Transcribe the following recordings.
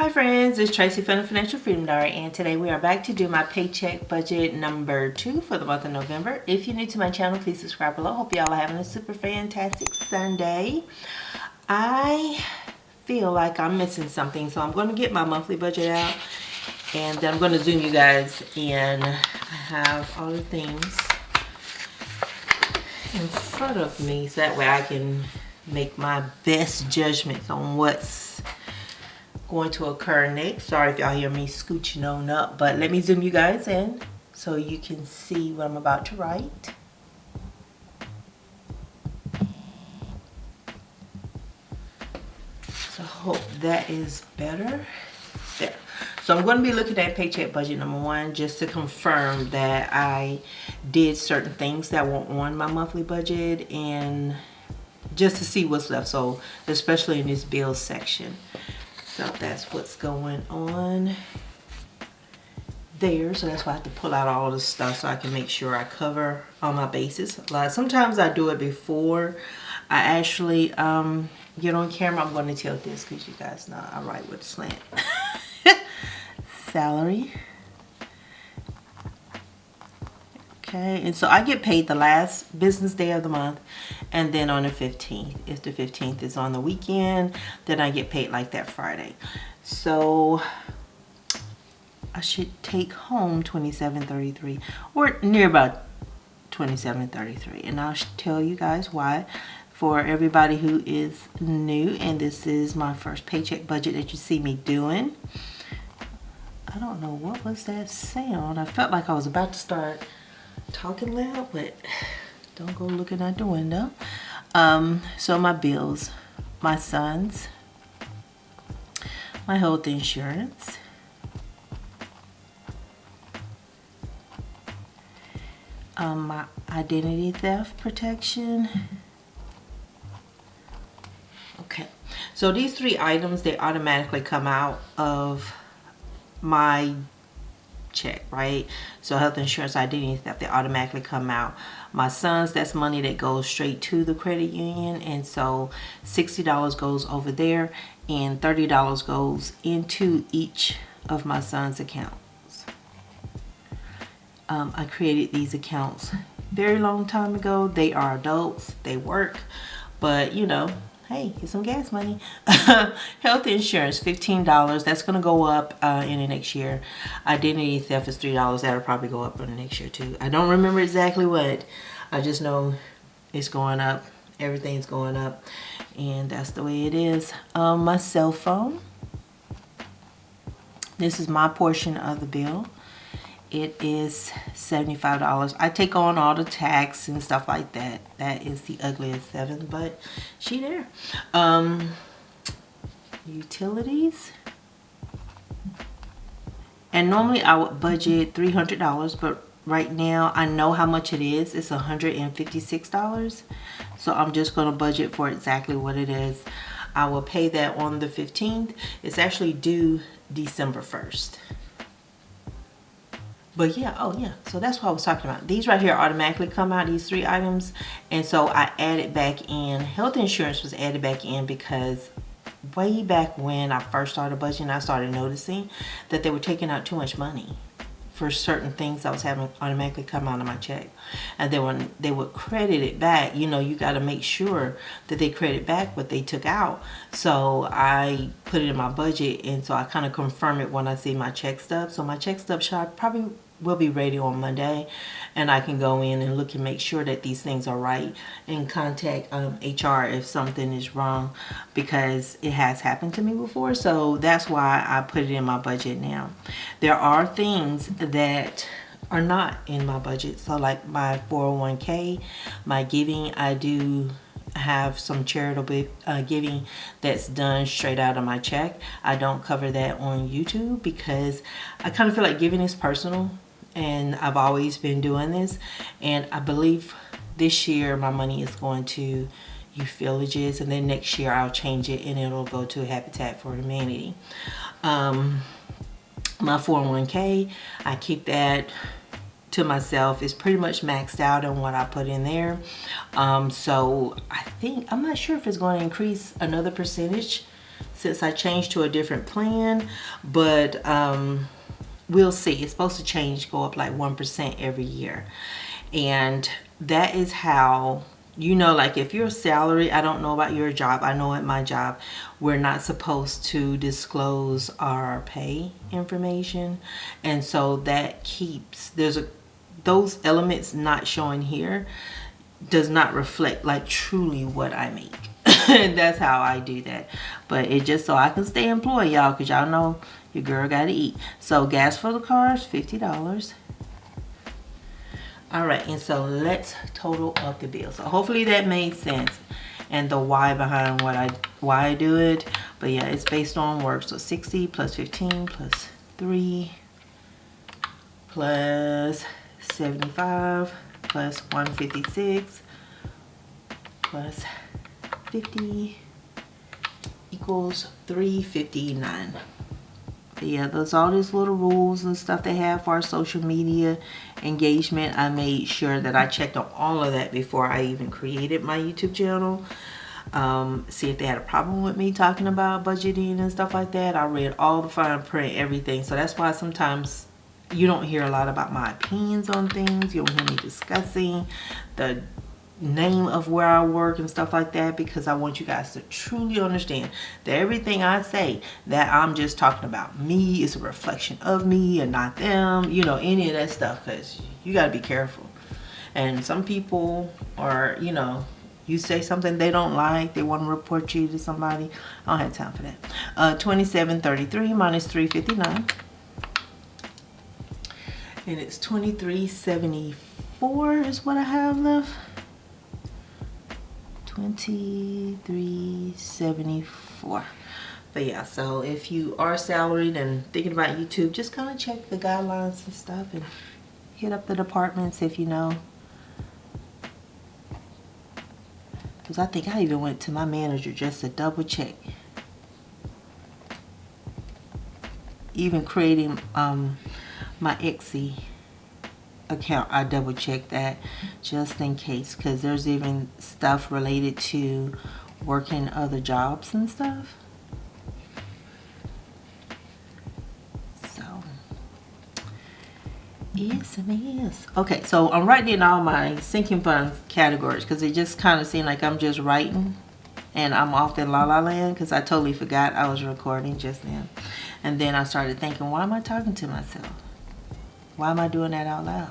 Hi friends, it's Tracy from the Financial Freedom Diary, and today we are back to do my paycheck budget number 2 for the month of November. If you're new to my channel, please subscribe below. Hope y'all are having a super fantastic Sunday. I feel like I'm missing something, so I'm going to get my monthly budget out, and then I'm going to zoom you guys in. I have all the things in front of me, so that way I can make my best judgments on what's going to occur next. Sorry if y'all hear me scooching on up, but let me zoom you guys in so you can see what I'm about to write. So I hope that is better. There. So I'm going to be looking at paycheck budget number 1 just to confirm that I did certain things that were on my monthly budget and just to see what's left. So especially in this bills section. So that's what's going on there. So that's why I have to pull out all this stuff so I can make sure I cover all my bases. Sometimes I do it before I actually get on camera. I'm going to tilt this because you guys know I write with a slant. Salary. Okay, and so I get paid the last business day of the month and then on the 15th. If the 15th is on the weekend, then I get paid like that Friday. So I should take home $27.33 or near about $27.33, and I'll tell you guys why for everybody who is new, and this is my first paycheck budget that you see me doing. I don't know what was that sound. I felt like I was about to start talking loud, but don't go looking out the window. So my bills, my son's, my health insurance, my identity theft protection. Okay, so these 3 items, they automatically come out of my check, right? So health insurance, identity theft, they automatically come out. My son's, that's money that goes straight to the credit union, and so $60 goes over there and $30 goes into each of my son's accounts. I created these accounts very long time ago. They are adults, they work, but you know, hey, get some gas money. Health insurance, $15. That's going to go up in the next year. Identity theft is $3. That'll probably go up in the next year too. I don't remember exactly what. I just know it's going up. Everything's going up. And that's the way it is. My cell phone. This is my portion of the bill. It is $75. I take on all the tax and stuff like that. That is the ugliest 7, but she there. Utilities. And normally I would budget $300, but right now I know how much it is. It's $156. So I'm just going to budget for exactly what it is. I will pay that on the 15th. It's actually due December 1st. But yeah, oh yeah, so that's what I was talking about. These right here automatically come out, these 3 items. And so I added back in, health insurance was added back in because way back when I first started budgeting, I started noticing that they were taking out too much money for certain things I was having automatically come out of my check. And then when they would credit it back, you know, you got to make sure that they credit back what they took out. So I put it in my budget, and so I kind of confirm it when I see my check stub. So my check stub shop probably will be ready on Monday, and I can go in and look and make sure that these things are right and contact HR if something is wrong, because it has happened to me before. So that's why I put it in my budget now. There are things that are not in my budget, so like my 401k, my giving, I do have some charitable giving that's done straight out of my check. I don't cover that on YouTube because I kind of feel like giving is personal, and I've always been doing this, and I believe this year my money is going to youth villages, and then next year I'll change it and it'll go to Habitat for Humanity. My 401k, I keep that to myself. It's pretty much maxed out on what I put in there. So I think, I'm not sure if it's going to increase another percentage since I changed to a different plan, but we'll see. It's supposed to change, go up like 1% every year. And that is how, you know, like if you're salary, I don't know about your job, I know at my job we're not supposed to disclose our pay information, and so that keeps, those elements not showing here does not reflect like truly what I make. And that's how I do that. But it just so I can stay employed, y'all, because y'all know your girl gotta eat. So gas for the car is $50. All right, and so let's total up the bill. So hopefully that made sense, and the why behind why I do it. But yeah, it's based on work. So 60 plus 15 plus 3 plus 75 plus 156 plus 50 equals 359. Yeah, there's all these little rules and stuff they have for our social media engagement. I made sure that I checked on all of that before I even created my YouTube channel. See if they had a problem with me talking about budgeting and stuff like that. I read all the fine print, everything. So that's why sometimes you don't hear a lot about my opinions on things. You don't hear me discussing the name of where I work and stuff like that, because I want you guys to truly understand that everything I say that I'm just talking about me is a reflection of me and not them, you know, any of that stuff, because you got to be careful. And some people are, you know, you say something they don't like, they want to report you to somebody. I don't have time for that. 2733 minus 359, and it's 2374 is what I have left. 2374. But yeah, so if you are salaried and thinking about YouTube, just kind of check the guidelines and stuff and hit up the departments if you know. Because I think I even went to my manager just to double check. Even creating my Etsy account, I double check that just in case, because there's even stuff related to working other jobs and stuff. So yes, it is. Okay, so I'm writing in all my sinking funds categories because it just kind of seemed like I'm just writing and I'm off in la la land, because I totally forgot I was recording just now. And then I started thinking, why am I talking to myself? Why am I doing that out loud?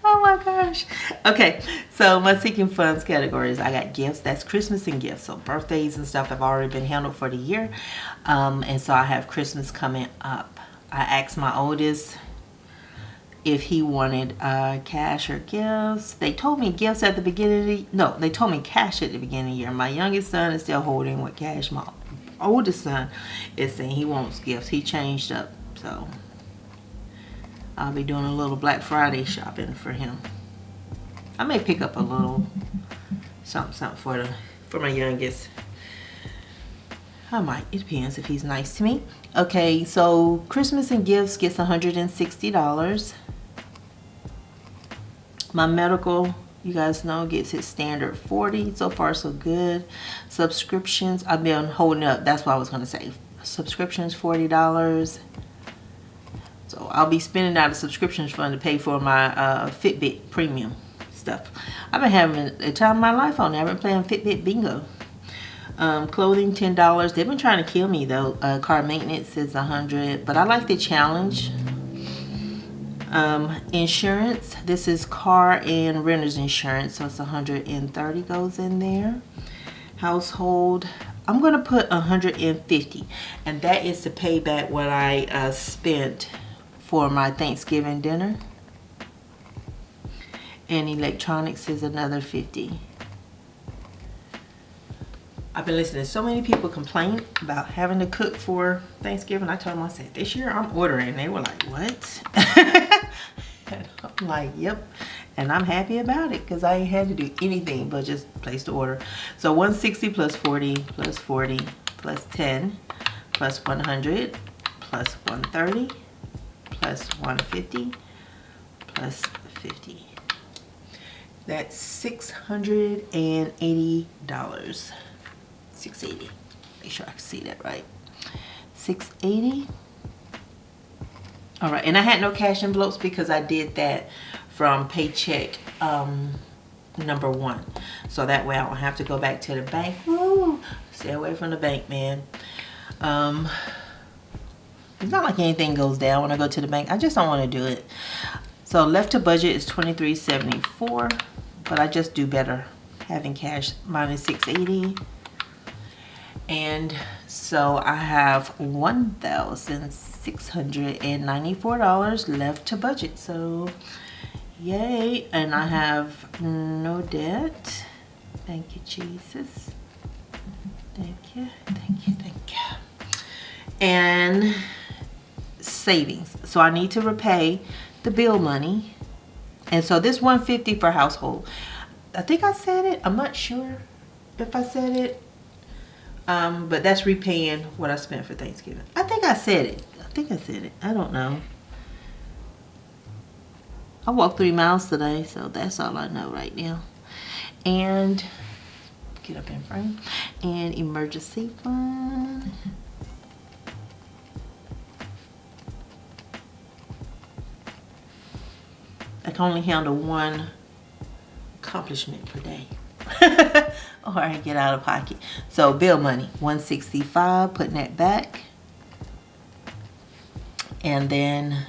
Oh my gosh. Okay, so my seeking funds categories, I got gifts. That's Christmas and gifts. So birthdays and stuff have already been handled for the year. And so I have Christmas coming up. I asked my oldest if he wanted cash or gifts. They told me gifts at the beginning of the, no, they told me cash at the beginning of the year. My youngest son is still holding with cash. My oldest son is saying he wants gifts. He changed up, so I'll be doing a little Black Friday shopping for him. I may pick up a little something for my youngest. I might. It depends if he's nice to me. Okay, so Christmas and gifts gets $160. My medical, you guys know, gets its standard $40. So far, so good. Subscriptions, I've been holding up. That's what I was going to say. Subscriptions, $40. So I'll be spending out of subscriptions fund to pay for my Fitbit premium stuff. I've been having a time of my life on there. I've been playing Fitbit bingo. Clothing, $10. They've been trying to kill me though. Car maintenance is $100, but I like the challenge. Insurance, this is car and renter's insurance, so it's $130 goes in there. Household, I'm gonna put $150, and that is to pay back what I spent for my Thanksgiving dinner. And electronics is another $50. I've been listening to so many people complain about having to cook for Thanksgiving. I told them, I said, this year I'm ordering. They were like, what? And I'm like, yep. And I'm happy about it because I ain't had to do anything but just place the order. So 160 plus 40 plus 40 plus 10 plus 100 plus 130 plus 150 plus 50. That's $680. 680. Make sure I can see that right. 680. All right, and I had no cash envelopes because I did that from Paycheck number 1. So that way I don't have to go back to the bank. Woo! Stay away from the bank, man. It's not like anything goes down when I go to the bank. I just don't want to do it. So left to budget is $23.74, but I just do better having cash minus $680. And so I have $1,694 left to budget. So yay. And I have no debt. Thank you, Jesus. Thank you, thank you, thank you. And savings. So I need to repay the bill money. And so this $150 for household. I think I said it. I'm not sure if I said it. But that's repaying what I spent for Thanksgiving. I think I said it. I don't know. I walked 3 miles today, so that's all I know right now. And get up in frame. And emergency fund. I can only handle one accomplishment per day. Or I get out of pocket. So bill money, $165, putting that back. And then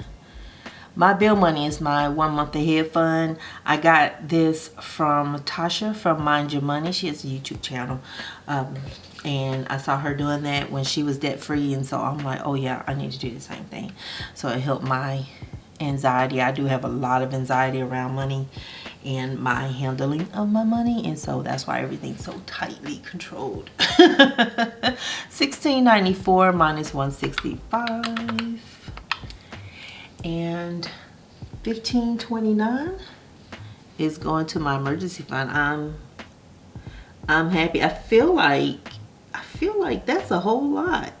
my bill money is my 1 month ahead fund. I got this from Tasha from Mind Your Money. She has a YouTube channel. And I saw her doing that when she was debt free. And so I'm like, oh yeah, I need to do the same thing. So it helped my anxiety. I do have a lot of anxiety around money and my handling of my money, and so that's why everything's so tightly controlled. $16.94 minus $165, and $15.29 is going to my emergency fund. I'm happy. I feel like that's a whole lot.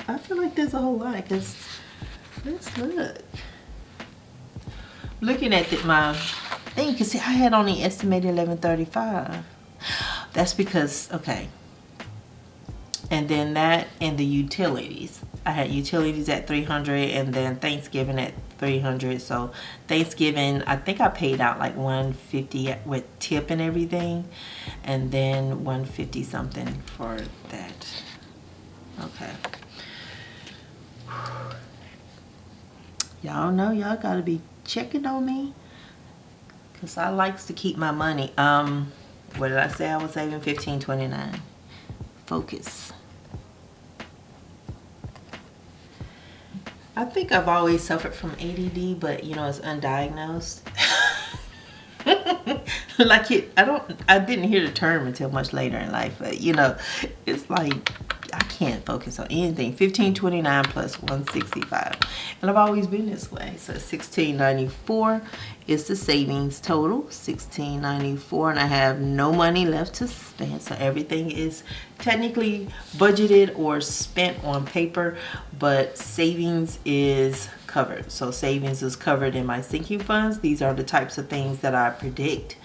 I feel like there's a whole lot because let's look. Looking at my thing, you can see I had only estimated $11.35. That's because, okay. And then that and the utilities. I had utilities at $300 and then Thanksgiving at $300. So Thanksgiving, I think I paid out like $150 with tip and everything. And then $150 something for that. Okay. Y'all know y'all gotta be checking on me because I likes to keep my money. What did I say? I was saving $15.29. Focus. I think I've always suffered from ADD, but you know, it's undiagnosed. Like I didn't hear the term until much later in life, but you know, it's like I can't focus on anything. $15.29 plus $165, and I've always been this way. So $16.94 is the savings total. $16.94, and I have no money left to spend. So everything is technically budgeted or spent on paper, but savings is covered. So savings is covered in my sinking funds. These are the types of things that I predict.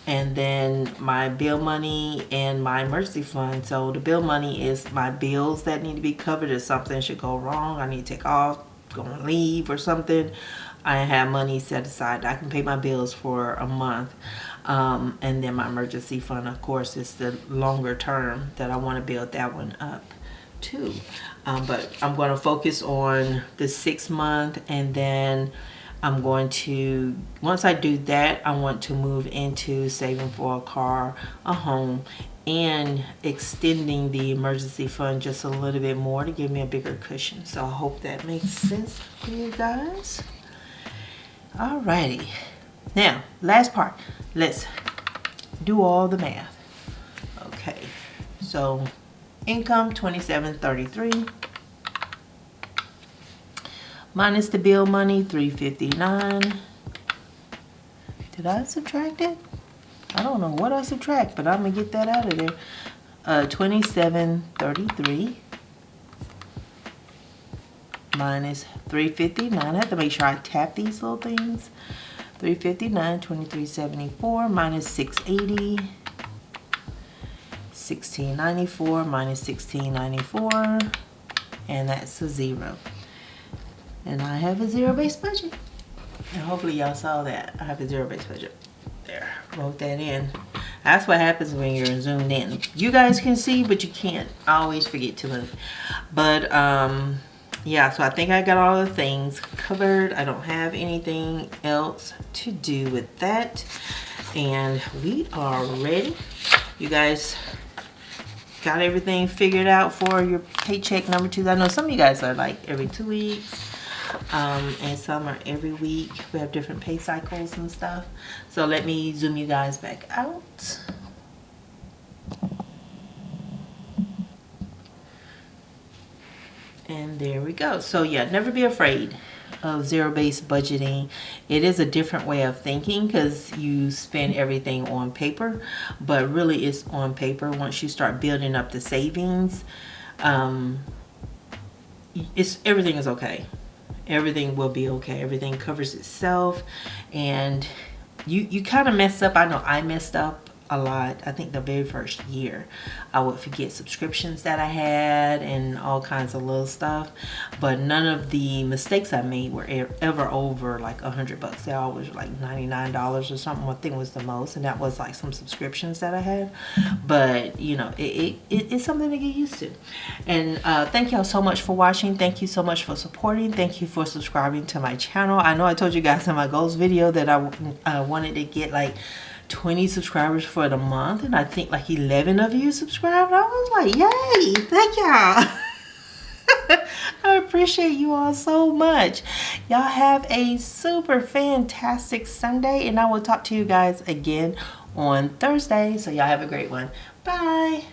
And then my bill money and my emergency fund. So the bill money is my bills that need to be covered if something should go wrong. I need to take off, go on leave or something. I have money set aside. I can pay my bills for a month. And then my emergency fund, of course, is the longer term that I want to build that one up too. But I'm going to focus on the 6 month, and then I'm going to, once I do that, I want to move into saving for a car, a home, and extending the emergency fund just a little bit more to give me a bigger cushion. So I hope that makes sense for you guys. Alrighty. Now, last part. Let's do all the math. Okay. So, income $27.33. Minus the bill money, $359. Did I subtract it? I don't know what I subtract, but I'm gonna get that out of there. $27.33 minus $359. I have to make sure I tap these little things. $359, $23.74 minus $680. $16.94 minus $16.94, and that's a 0. And I have a zero-based budget. And hopefully y'all saw that. I have a zero-based budget. There, wrote that in. That's what happens when you're zoomed in. You guys can see, but you can't. I always forget to move. But yeah, so I think I got all the things covered. I don't have anything else to do with that. And we are ready. You guys got everything figured out for your paycheck number 2? I know some of you guys are like every 2 weeks. And some are every week. We have different pay cycles and stuff. So let me zoom you guys back out. And there we go. So yeah, never be afraid of zero-based budgeting. It is a different way of thinking because you spend everything on paper, but really it's on paper. Once you start building up the savings, everything is okay. Everything will be okay. Everything covers itself. And you kind of mess up. I know I messed up a lot. I think the very first year I would forget subscriptions that I had and all kinds of little stuff, but none of the mistakes I made were ever over like $100. They always were like $99 or something. I think was the most, and that was like some subscriptions that I had. But you know, it's something to get used to. And thank y'all so much for watching. Thank you so much for supporting. Thank you for subscribing to my channel. I know I told you guys in my goals video that I wanted to get like 20 subscribers for the month, and I think like 11 of you subscribed. I was like, yay, thank y'all. I appreciate you all so much. Y'all have a super fantastic Sunday, and I will talk to you guys again on Thursday. So y'all have a great one. Bye.